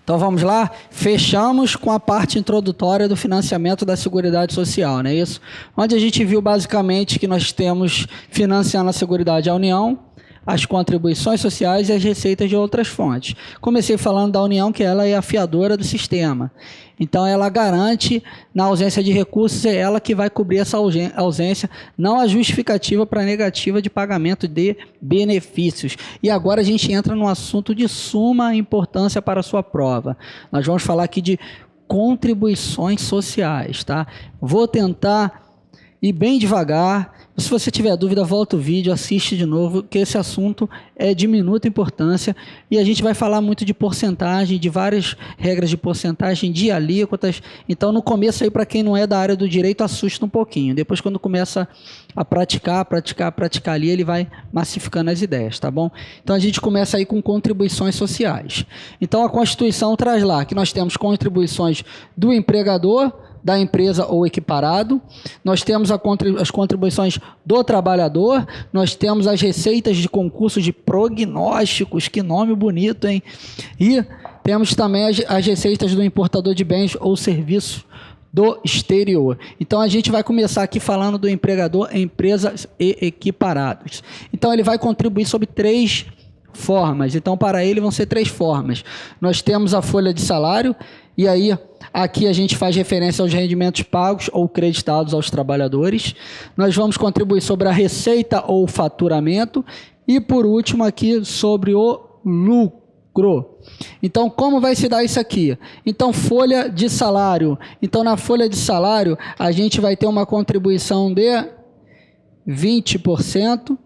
Então vamos lá, fechamos com a parte introdutória do financiamento da Seguridade Social, não é isso? Onde a gente viu basicamente que nós temos financiando a Seguridade a União, as contribuições sociais e as receitas de outras fontes. Comecei falando da União, que ela é a fiadora do sistema. Então, ela garante, na ausência de recursos, é ela que vai cobrir essa ausência, não a justificativa para negativa de pagamento de benefícios. E agora a gente entra num assunto de suma importância para a sua prova. Nós vamos falar aqui de contribuições sociais, tá? Vou tentar ir bem devagar. Se você tiver dúvida, volta o vídeo, assiste de novo, que esse assunto é de minuta importância e a gente vai falar muito de porcentagem, de várias regras de porcentagem, de alíquotas. Então, no começo aí, para quem não é da área do direito, assusta um pouquinho. Depois, quando começa a praticar ali, ele vai massificando as ideias, tá bom? Então, a gente começa aí com contribuições sociais. Então, a Constituição traz lá que nós temos contribuições do empregador, da empresa ou equiparado, nós temos as contribuições do trabalhador, nós temos as receitas de concursos de prognósticos, que nome bonito, hein? E temos também as receitas do importador de bens ou serviços do exterior. Então, a gente vai começar aqui falando do empregador, empresas e equiparados. Então, ele vai contribuir sobre 3 formas. Então, para ele vão ser 3 formas. Nós temos a folha de salário, e aí aqui a gente faz referência aos rendimentos pagos ou creditados aos trabalhadores. Nós vamos contribuir sobre a receita ou faturamento. E por último aqui sobre o lucro. Então, como vai se dar isso aqui? Então, folha de salário. Então, na folha de salário, a gente vai ter uma contribuição de 20%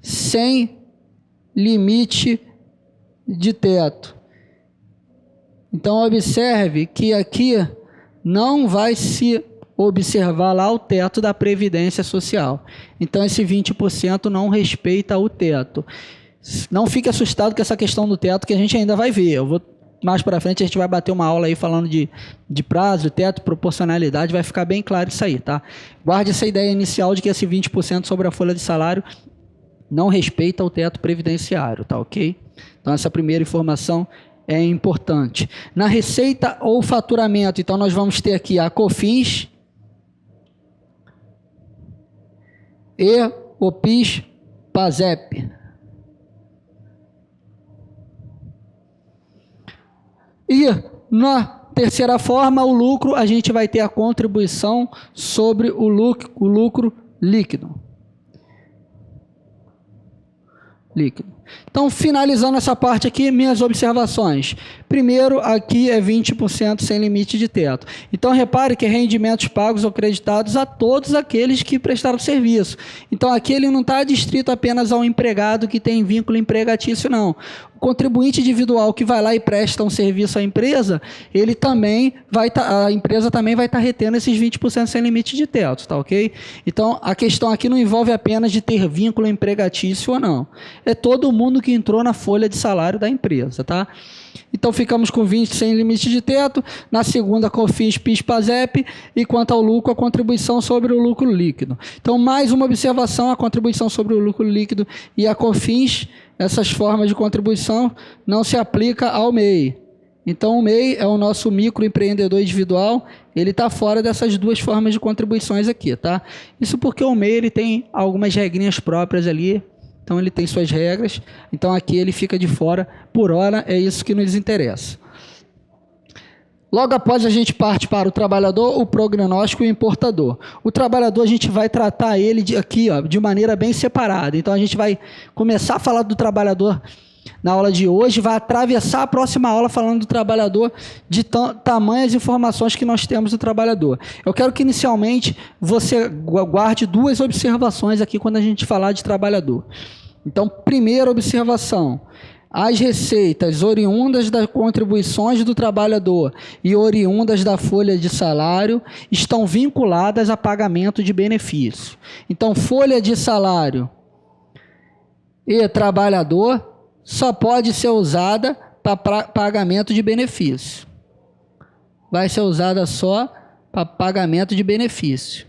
sem limite de teto. Então, observe que aqui não vai se observar lá o teto da Previdência Social. Então, esse 20% não respeita o teto. Não fique assustado com essa questão do teto, que a gente ainda vai ver. Mais para frente a gente vai bater uma aula aí falando de prazo, teto, proporcionalidade, vai ficar bem claro isso aí, tá? Guarde essa ideia inicial de que esse 20% sobre a folha de salário não respeita o teto previdenciário, tá ok? Então, essa primeira informação é importante. Na receita ou faturamento, então nós vamos ter aqui a COFINS e o PIS/PASEP. E na terceira forma, o lucro, a gente vai ter a contribuição sobre o lucro líquido. Então, finalizando essa parte aqui, minhas observações. Primeiro, aqui é 20% sem limite de teto. Então, repare que rendimentos pagos ou creditados a todos aqueles que prestaram serviço. Então, aqui ele não está adstrito apenas ao empregado que tem vínculo empregatício, não. O contribuinte individual que vai lá e presta um serviço à empresa, ele também a empresa também vai estar retendo esses 20% sem limite de teto, tá ok? Então, a questão aqui não envolve apenas de ter vínculo empregatício ou não. É todo mundo que entrou na folha de salário da empresa, tá? Então, ficamos com 20 sem limite de teto. Na segunda, COFINS, PIS, PASEP. E quanto ao lucro, a contribuição sobre o lucro líquido. Então, mais uma observação, a contribuição sobre o lucro líquido e a COFINS, essas formas de contribuição não se aplica ao MEI. Então, o MEI é o nosso microempreendedor individual, ele está fora dessas 2 formas de contribuições aqui, tá? Isso porque o MEI ele tem algumas regrinhas próprias ali. Então, ele tem suas regras. Então, aqui ele fica de fora. Por hora, é isso que nos interessa. Logo após, a gente parte para o trabalhador, o prognóstico e o importador. O trabalhador, a gente vai tratar ele aqui, ó, de maneira bem separada. Então, a gente vai começar a falar do trabalhador na aula de hoje, vai atravessar a próxima aula falando do trabalhador, de tamanhas informações que nós temos do trabalhador. Eu quero que, inicialmente, você guarde 2 observações aqui quando a gente falar de trabalhador. Então, primeira observação: as receitas oriundas das contribuições do trabalhador e oriundas da folha de salário estão vinculadas a pagamento de benefício. Então, folha de salário e trabalhador só pode ser usada para pagamento de benefício. Vai ser usada só para pagamento de benefício.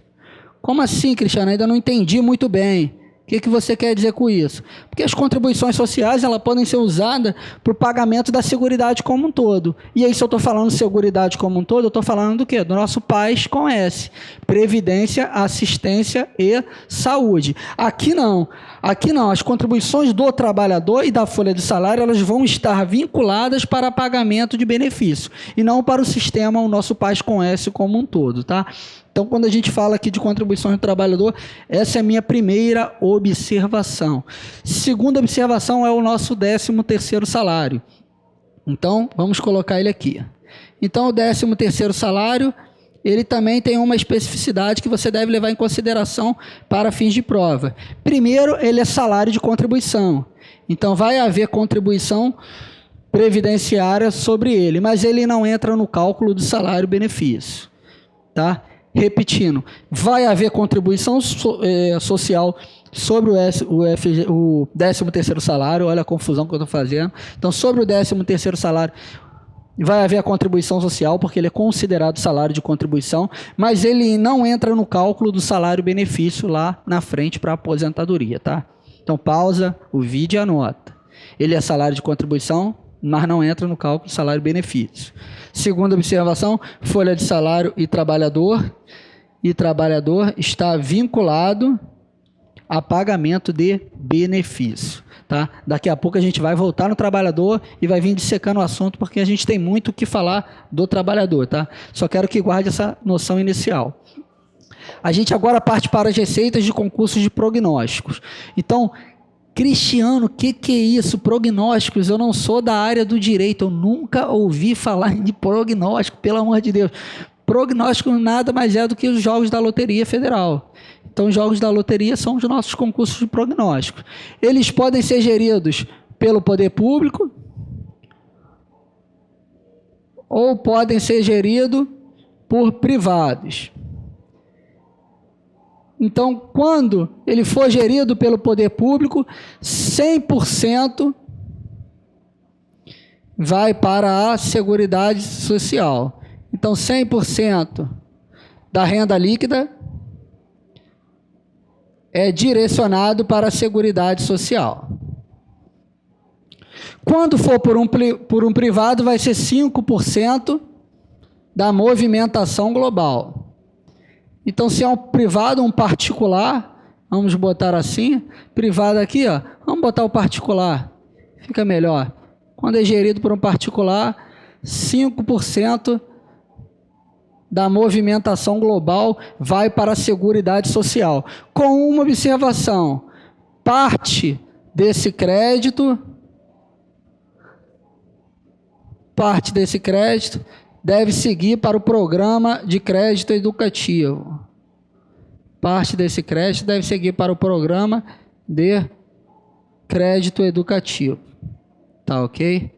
Como assim, Cristiano? Ainda não entendi muito bem. O que você quer dizer com isso? Porque as contribuições sociais elas podem ser usadas para o pagamento da Seguridade como um todo. E aí, se eu estou falando Seguridade como um todo, eu estou falando do quê? Do nosso PAS com S. Previdência, Assistência e Saúde. Aqui não. Aqui não. As contribuições do trabalhador e da folha de salário elas vão estar vinculadas para pagamento de benefício e não para o sistema, o nosso PAS com S como um todo, tá? Então, quando a gente fala aqui de contribuições do trabalhador, essa é a minha primeira observação. Segunda observação é o nosso 13º salário. Então, vamos colocar ele aqui. Então, o 13º salário, ele também tem uma especificidade que você deve levar em consideração para fins de prova. Primeiro, ele é salário de contribuição. Então, vai haver contribuição previdenciária sobre ele, mas ele não entra no cálculo do salário-benefício, tá? Repetindo, vai haver contribuição social sobre o 13º salário, olha a confusão que eu estou fazendo. Então, sobre o 13º salário, vai haver a contribuição social, porque ele é considerado salário de contribuição, mas ele não entra no cálculo do salário-benefício lá na frente para a aposentadoria, tá? Então, pausa o vídeo e anota. Ele é salário de contribuição, mas não entra no cálculo do salário-benefício. Segunda observação, folha de salário e trabalhador está vinculado a pagamento de benefício, tá? Daqui a pouco a gente vai voltar no trabalhador e vai vir dissecando o assunto, porque a gente tem muito o que falar do trabalhador, tá? Só quero que guarde essa noção inicial. A gente agora parte para as receitas de concursos de prognósticos. Então, Cristiano, o que é isso? Prognósticos? Eu não sou da área do direito, eu nunca ouvi falar de prognóstico, pelo amor de Deus. Prognóstico nada mais é do que os jogos da Loteria Federal. Então, os jogos da loteria são os nossos concursos de prognósticos. Eles podem ser geridos pelo poder público ou podem ser geridos por privados. Então, quando ele for gerido pelo poder público, 100% vai para a Seguridade Social. Então, 100% da renda líquida é direcionado para a Seguridade Social. Quando for por um privado, vai ser 5% da movimentação global. Então, se é um privado, um particular, vamos botar assim, privado aqui, ó, vamos botar o particular, fica melhor. Quando é gerido por um particular, 5% da movimentação global vai para a Seguridade Social. Com uma observação, parte desse crédito deve seguir para o programa de crédito educativo. Parte desse crédito deve seguir para o programa de crédito educativo. Tá ok?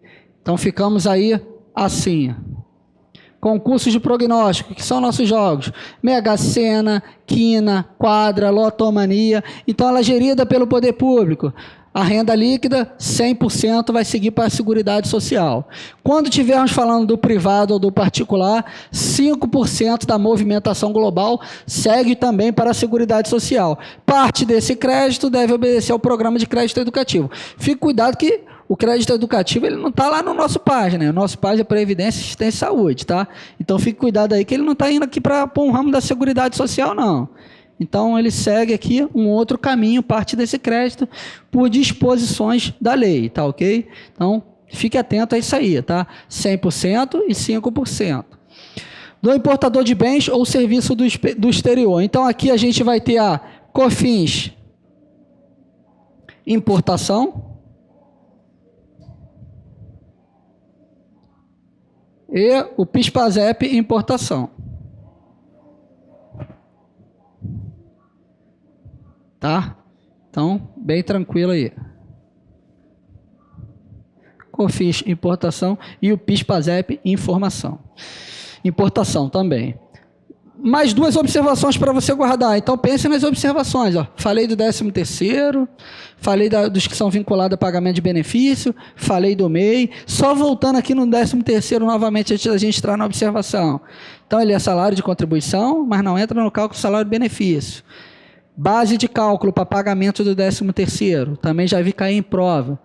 Então, ficamos aí assim. Concursos de prognóstico, que são nossos jogos. Mega Sena, Quina, Quadra, Lotomania. Então, ela é gerida pelo poder público. A renda líquida, 100% vai seguir para a Seguridade Social. Quando estivermos falando do privado ou do particular, 5% da movimentação global segue também para a Seguridade Social. Parte desse crédito deve obedecer ao programa de crédito educativo. Fique cuidado que o crédito educativo ele não está lá no nosso PAS, né? O nosso PAS é Previdência, Assistência e Saúde, tá? Então, fique cuidado aí que ele não está indo aqui para um ramo da Seguridade Social, não. Então, ele segue aqui um outro caminho, parte desse crédito, por disposições da lei, tá ok? Então, fique atento a isso aí, tá? 100% e 5%. Do importador de bens ou serviço do exterior. Então, aqui a gente vai ter a COFINS, importação, e o PIS/PASEP, importação. Tá? Então, bem tranquilo aí. COFINS, importação, e o PIS/PASEP, importação também. Mais duas observações para você guardar. Então, pense nas observações. Ó. Falei do 13º, falei dos que são vinculados a pagamento de benefício, falei do MEI. Só voltando aqui no 13º novamente, antes da gente entrar na observação. Então, ele é salário de contribuição, mas não entra no cálculo do salário de benefício. Base de cálculo para pagamento do 13º, também já vi cair em prova.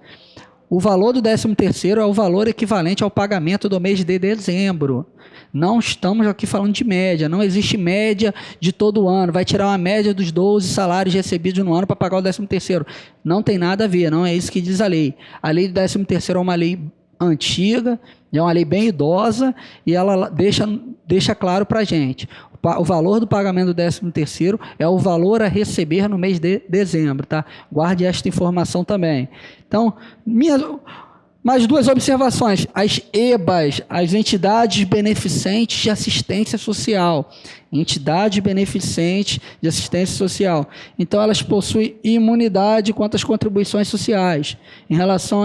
O valor do 13º é o valor equivalente ao pagamento do mês de dezembro. Não estamos aqui falando de média, não existe média de todo ano. Vai tirar uma média dos 12 salários recebidos no ano para pagar o 13º. Não tem nada a ver, não é isso que diz a lei. A lei do 13º é uma lei antiga, é uma lei bem idosa e ela deixa claro para a gente. O valor do pagamento do 13º é o valor a receber no mês de dezembro, tá? Guarde esta informação também. Então, mais duas observações. As EBAs, as entidades beneficentes de assistência social. Entidades beneficentes de assistência social. Então, elas possuem imunidade quanto às contribuições sociais, em relação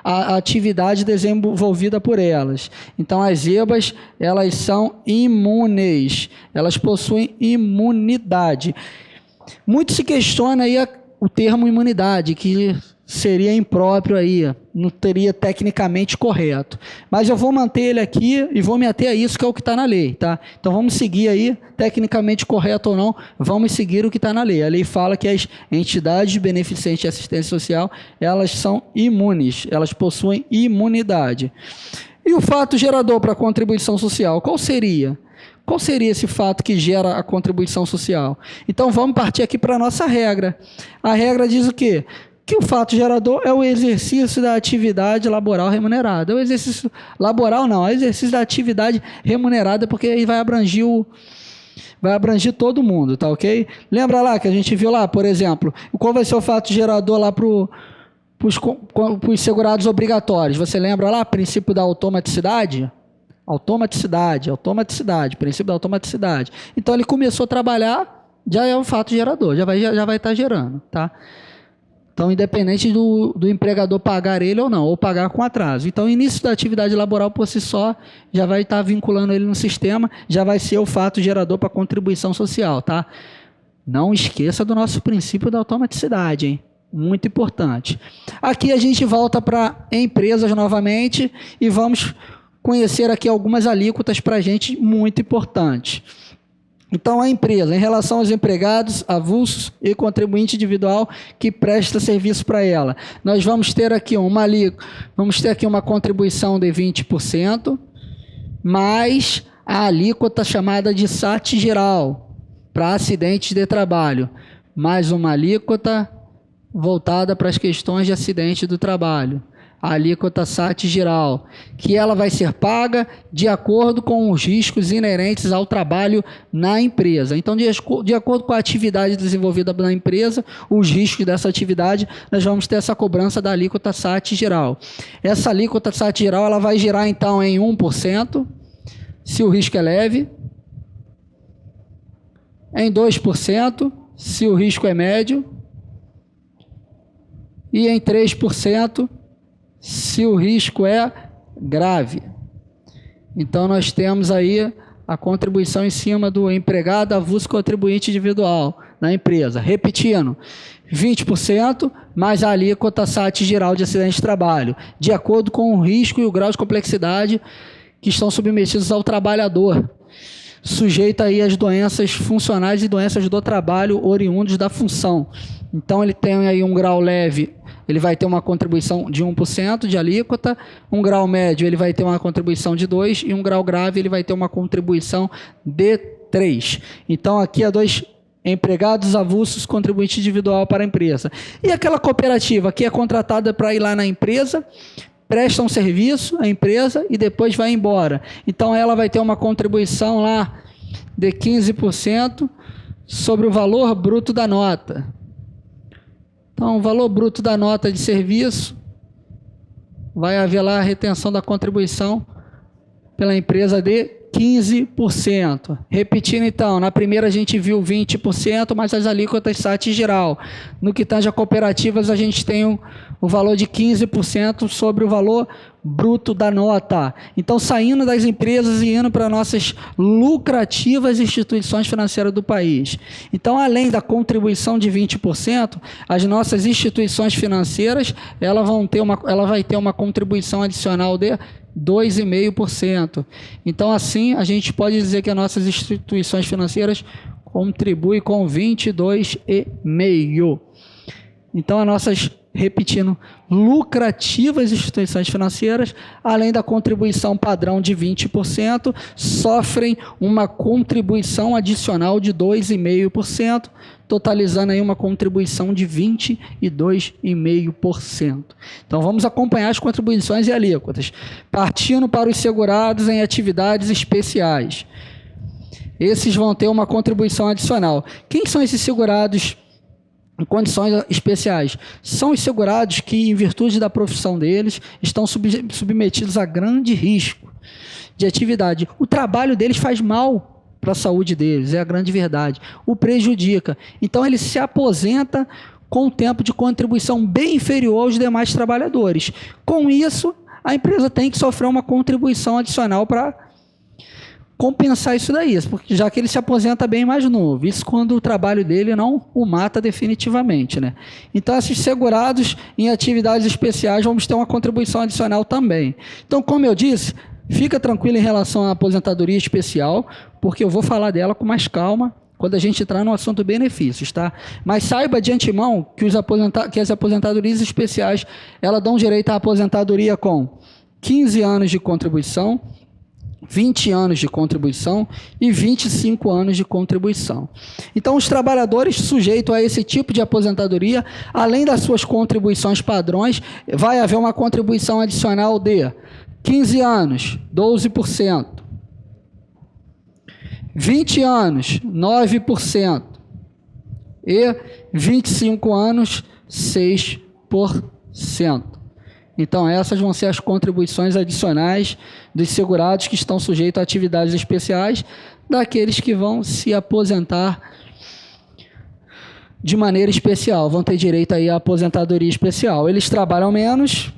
à atividade desenvolvida por elas. Então, as EBAs, elas são imunes. Elas possuem imunidade. Muito se questiona aí o termo imunidade, que seria impróprio aí, não teria tecnicamente correto. Mas eu vou manter ele aqui e vou me ater a isso, que é o que está na lei, tá? Então vamos seguir aí, tecnicamente correto ou não, vamos seguir o que está na lei. A lei fala que as entidades beneficentes de assistência social, elas são imunes, elas possuem imunidade. E o fato gerador para a contribuição social, qual seria? Qual seria esse fato que gera a contribuição social? Então vamos partir aqui para a nossa regra. A regra diz o quê? Que o fato gerador é o exercício da atividade laboral remunerada. É o exercício laboral não, é o exercício da atividade remunerada, porque aí vai abranger todo mundo, tá ok? Lembra lá que a gente viu lá, por exemplo, qual vai ser o fato gerador lá para os segurados obrigatórios? Você lembra lá, princípio da automaticidade? Automaticidade, princípio da automaticidade. Então ele começou a trabalhar, já é o fato gerador, já vai estar gerando, tá? Então, independente do empregador pagar ele ou não, ou pagar com atraso. Então, o início da atividade laboral por si só já vai estar vinculando ele no sistema, já vai ser o fato gerador para a contribuição social, tá? Não esqueça do nosso princípio da automaticidade, hein? Muito importante. Aqui a gente volta para empresas novamente e vamos conhecer aqui algumas alíquotas para a gente muito importantes. Então, a empresa, em relação aos empregados, avulsos e contribuinte individual que presta serviço para ela, nós vamos ter aqui uma contribuição de 20%, mais a alíquota chamada de SAT geral, para acidentes de trabalho, mais uma alíquota voltada para as questões de acidente do trabalho. A alíquota SAT geral, que ela vai ser paga de acordo com os riscos inerentes ao trabalho na empresa. Então, de acordo com a atividade desenvolvida na empresa, os riscos dessa atividade, nós vamos ter essa cobrança da alíquota SAT geral. Essa alíquota SAT geral, ela vai girar então em 1%, se o risco é leve, em 2%, se o risco é médio, e em 3%, se o risco é grave. Então, nós temos aí a contribuição em cima do empregado, avulso, contribuinte individual na empresa. Repetindo, 20% mais a alíquota SAT geral de acidente de trabalho, de acordo com o risco e o grau de complexidade que estão submetidos ao trabalhador, sujeito aí às doenças funcionais e doenças do trabalho oriundos da função. Então, ele tem aí um grau leve, ele vai ter uma contribuição de 1% de alíquota, um grau médio ele vai ter uma contribuição de 2% e um grau grave ele vai ter uma contribuição de 3%. Então, aqui há 2 empregados avulsos, contribuinte individual para a empresa. E aquela cooperativa que é contratada para ir lá na empresa, presta um serviço à empresa e depois vai embora. Então, ela vai ter uma contribuição lá de 15% sobre o valor bruto da nota. Então, o valor bruto da nota de serviço, vai haver lá a retenção da contribuição pela empresa de 15%. Repetindo então, na primeira a gente viu 20%, mas as alíquotas SAT geral. No que tange a cooperativas, a gente tem o valor de 15% sobre o valor bruto da nota. Então, saindo das empresas e indo para nossas lucrativas instituições financeiras do país. Então, além da contribuição de 20%, as nossas instituições financeiras, ela vai ter uma contribuição adicional de 2,5%. Então, assim, a gente pode dizer que as nossas instituições financeiras contribui com 22,5%. Então, as nossas, repetindo, lucrativas instituições financeiras, além da contribuição padrão de 20%, sofrem uma contribuição adicional de 2,5%, totalizando aí uma contribuição de 22,5%. Então, vamos acompanhar as contribuições e alíquotas. Partindo para os segurados em atividades especiais. Esses vão ter uma contribuição adicional. Quem são esses segurados em condições especiais? São os segurados que, em virtude da profissão deles, estão submetidos a grande risco de atividade. O trabalho deles faz mal para a saúde deles, é a grande verdade. O prejudica. Então, ele se aposenta com um tempo de contribuição bem inferior aos demais trabalhadores. Com isso, a empresa tem que sofrer uma contribuição adicional para compensar isso daí, porque já que ele se aposenta bem mais novo, isso quando o trabalho dele não o mata definitivamente, né? Então, esses segurados em atividades especiais vamos ter uma contribuição adicional também. Então, como eu disse, fica tranquilo em relação à aposentadoria especial, porque eu vou falar dela com mais calma quando a gente entrar no assunto benefícios, tá? Mas saiba de antemão que as aposentadorias especiais, elas dão direito à aposentadoria com 15 anos de contribuição, 20 anos de contribuição e 25 anos de contribuição. Então, os trabalhadores sujeitos a esse tipo de aposentadoria, além das suas contribuições padrões, vai haver uma contribuição adicional de 15 anos, 12%, 20 anos, 9% e 25 anos, 6%. Então, essas vão ser as contribuições adicionais dos segurados que estão sujeitos a atividades especiais, daqueles que vão se aposentar de maneira especial, vão ter direito aí à aposentadoria especial. Eles trabalham menos,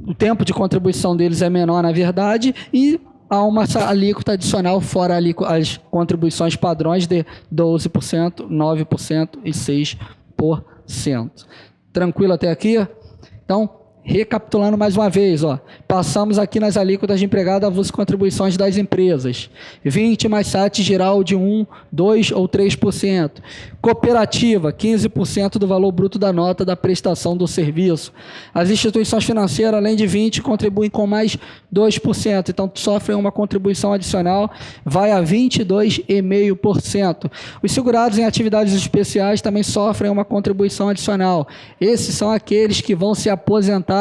o tempo de contribuição deles é menor, na verdade, e há uma alíquota adicional fora as contribuições padrões de 12%, 9% e 6%. Tranquilo até aqui? Então, recapitulando mais uma vez, passamos aqui nas alíquotas de empregado avulso contribuições das empresas. 20 mais 7 geral de 1, 2 ou 3%. Cooperativa, 15% do valor bruto da nota da prestação do serviço. As instituições financeiras, além de 20%, contribuem com mais 2%. Então, sofrem uma contribuição adicional, vai a 22,5%. Os segurados em atividades especiais também sofrem uma contribuição adicional. Esses são aqueles que vão se aposentar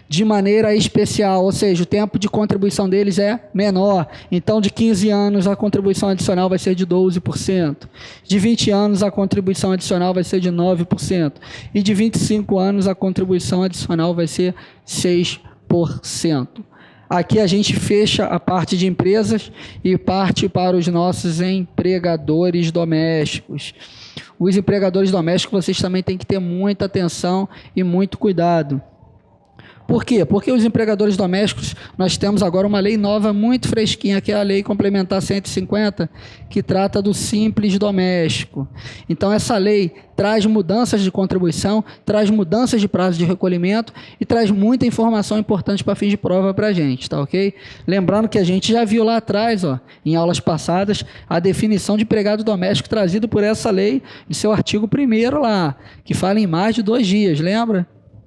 de maneira especial, ou seja, o tempo de contribuição deles é menor. Então, de 15 anos, a contribuição adicional vai ser de 12%. De 20 anos, a contribuição adicional vai ser de 9%. E de 25 anos, a contribuição adicional vai ser 6%. Aqui a gente fecha a parte de empresas e parte para os nossos empregadores domésticos. Os empregadores domésticos, vocês também têm que ter muita atenção e muito cuidado. Por quê? Porque os empregadores domésticos, nós temos agora uma lei nova muito fresquinha, que é a Lei Complementar 150, que trata do simples doméstico. Então, essa lei traz mudanças de contribuição, traz mudanças de prazo de recolhimento e traz muita informação importante para fins de prova para a gente, tá ok? Lembrando que a gente já viu lá atrás, em aulas passadas, a definição de empregado doméstico trazido por essa lei, de seu artigo 1º lá, que fala em mais de 2 dias, lembra?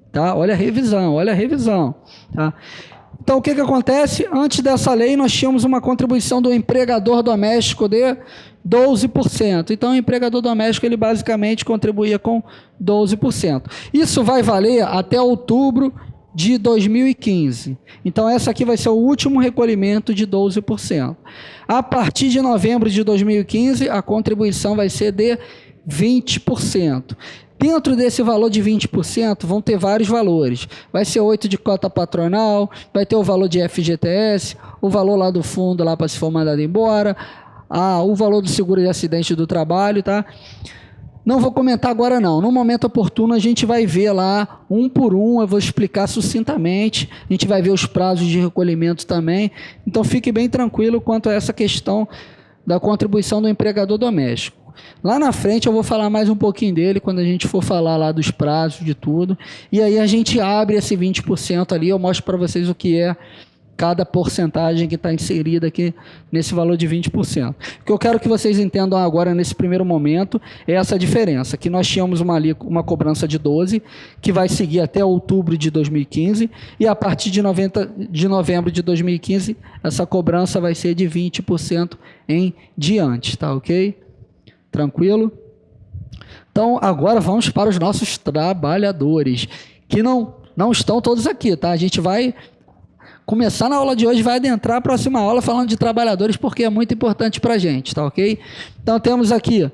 Tá? Olha a revisão. Tá? Então, o que acontece? Antes dessa lei, nós tínhamos uma contribuição do empregador doméstico de 12%. Então, o empregador doméstico, ele basicamente contribuía com 12%. Isso vai valer até outubro de 2015. Então, essa aqui vai ser o último recolhimento de 12%. A partir de novembro de 2015, a contribuição vai ser de 20%. Dentro desse valor de 20%, vão ter vários valores. Vai ser 8% de cota patronal, vai ter o valor de FGTS, o valor lá do fundo lá para se for mandado embora, o valor do seguro de acidente do trabalho, tá? Não vou comentar agora não. No momento oportuno a gente vai ver lá, um por um, eu vou explicar sucintamente. A gente vai ver os prazos de recolhimento também. Então fique bem tranquilo quanto a essa questão da contribuição do empregador doméstico. Lá na frente eu vou falar mais um pouquinho dele, quando a gente for falar lá dos prazos, de tudo. E aí a gente abre esse 20% ali, eu mostro para vocês o que é cada porcentagem que está inserida aqui nesse valor de 20%. O que eu quero que vocês entendam agora, nesse primeiro momento, é essa diferença, que nós tínhamos uma cobrança de 12%, que vai seguir até outubro de 2015, e a partir de novembro de 2015, essa cobrança vai ser de 20% em diante, tá ok? Tranquilo? Então, agora vamos para os nossos trabalhadores, que não estão todos aqui, tá? A gente vai começar na aula de hoje, vai adentrar a próxima aula falando de trabalhadores, porque é muito importante para a gente, tá ok? Então, temos aqui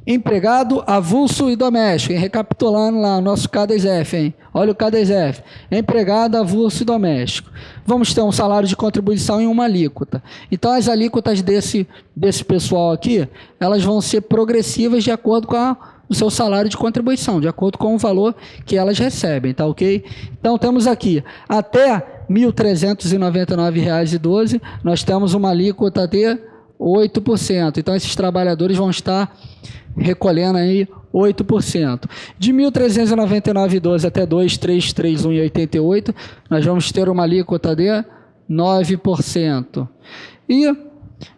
empregado, avulso e doméstico, hein? Recapitulando lá o nosso CADES-F, hein? Olha o CADES-F, empregado, avulso e doméstico. Vamos ter um salário de contribuição em uma alíquota. Então, as alíquotas desse pessoal aqui, elas vão ser progressivas de acordo com o seu salário de contribuição, de acordo com o valor que elas recebem, tá ok? Então, temos aqui, até R$ 1.399,12, nós temos uma alíquota de 8%. Então, esses trabalhadores vão estar recolhendo aí 8%. De 1.399,12 até 2.331,88, nós vamos ter uma alíquota de 9%. E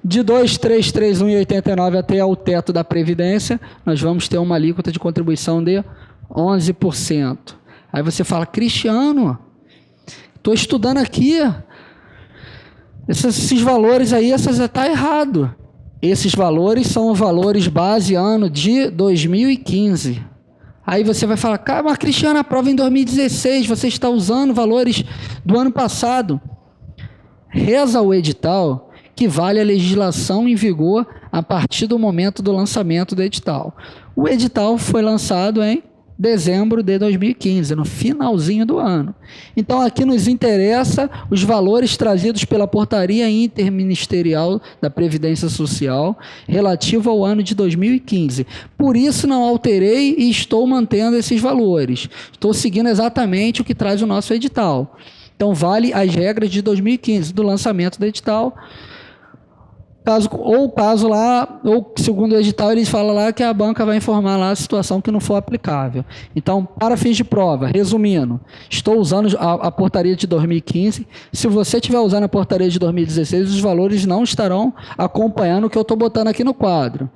de 2.331,89 até o teto da Previdência, nós vamos ter uma alíquota de contribuição de 11%. Aí você fala, Cristiano, estou estudando aqui, esses valores aí, está errado. Esses valores são valores base ano de 2015. Aí você vai falar, cara, mas Cristiano, a prova em 2016, você está usando valores do ano passado. Reza o edital que vale a legislação em vigor a partir do momento do lançamento do edital. O edital foi lançado em dezembro de 2015, no finalzinho do ano. Então, aqui nos interessa os valores trazidos pela portaria interministerial da Previdência Social relativo ao ano de 2015. Por isso, não alterei e estou mantendo esses valores. Estou seguindo exatamente o que traz o nosso edital. Então, vale as regras de 2015, do lançamento do edital. Ou segundo o edital, ele fala lá que a banca vai informar lá a situação que não for aplicável. Então, para fins de prova, resumindo, estou usando a portaria de 2015. Se você estiver usando a portaria de 2016, os valores não estarão acompanhando o que eu estou botando aqui no quadro.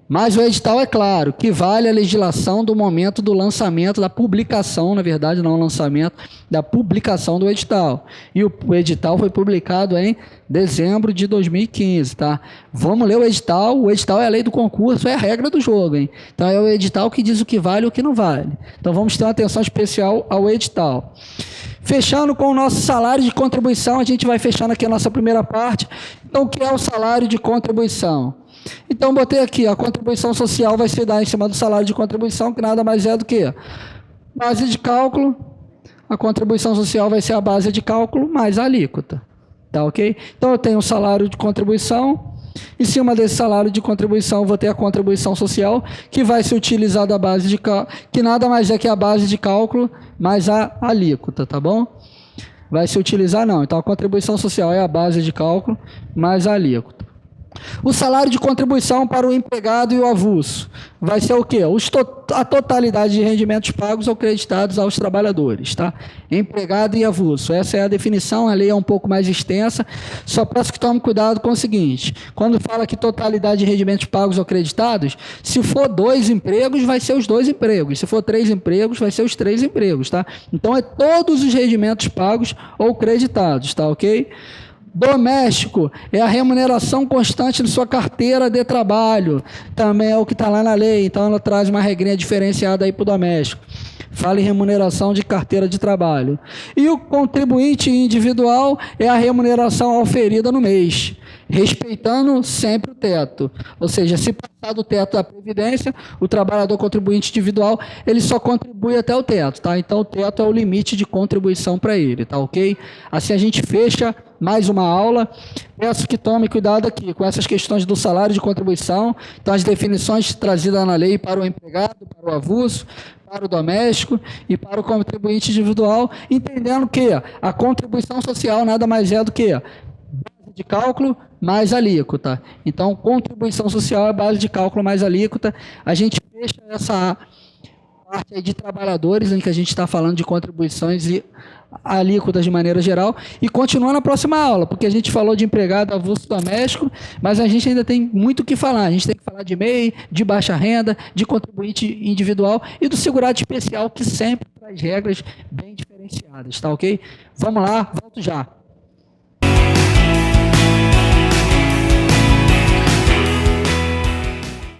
Mas o edital é claro, que vale a legislação do momento do lançamento, da publicação, na verdade, não lançamento, da publicação do edital. E o edital foi publicado em dezembro de 2015, tá? Vamos ler o edital é a lei do concurso, é a regra do jogo, hein? Então é o edital que diz o que vale e o que não vale. Então vamos ter uma atenção especial ao edital. Fechando com o nosso salário de contribuição, a gente vai fechando aqui a nossa primeira parte. Então, o que é o salário de contribuição? Então, botei aqui, a contribuição social vai se dar em cima do salário de contribuição, que nada mais é do que base de cálculo, a contribuição social vai ser a base de cálculo mais a alíquota, tá ok? Então, eu tenho o salário de contribuição, em cima desse salário de contribuição, eu vou ter a contribuição social, que vai se utilizar da base de cálculo, que nada mais é que a base de cálculo mais a alíquota, tá bom? Vai se utilizar não, então a contribuição social é a base de cálculo mais a alíquota. O salário de contribuição para o empregado e o avulso vai ser o quê? A totalidade de rendimentos pagos ou creditados aos trabalhadores, tá? Empregado e avulso. Essa é a definição, a lei é um pouco mais extensa, só peço que tome cuidado com o seguinte, quando fala que totalidade de rendimentos pagos ou creditados, se for 2 empregos, vai ser os 2 empregos, se for 3 empregos, vai ser os 3 empregos, tá? Então, é todos os rendimentos pagos ou creditados, tá ok? Doméstico é a remuneração constante de sua carteira de trabalho. Também é o que está lá na lei, então ela traz uma regrinha diferenciada aí para o doméstico. Fala em remuneração de carteira de trabalho. E o contribuinte individual é a remuneração oferida no mês, respeitando sempre o teto. Ou seja, se passar do teto da Previdência, o trabalhador contribuinte individual, ele só contribui até o teto, tá? Então, o teto é o limite de contribuição para ele, tá ok? Assim a gente fecha mais uma aula. Peço que tome cuidado aqui com essas questões do salário de contribuição, então as definições trazidas na lei para o empregado, para o avulso, para o doméstico e para o contribuinte individual, entendendo que a contribuição social nada mais é do que base de cálculo mais alíquota. Então, contribuição social é base de cálculo mais alíquota. A gente fecha essa parte aí de trabalhadores, em que a gente está falando de contribuições e alíquotas de maneira geral, e continuar na próxima aula, porque a gente falou de empregado avulso doméstico, mas a gente ainda tem muito o que falar. A gente tem que falar de MEI, de baixa renda, de contribuinte individual e do segurado especial, que sempre traz regras bem diferenciadas, tá ok? Vamos lá, volto já.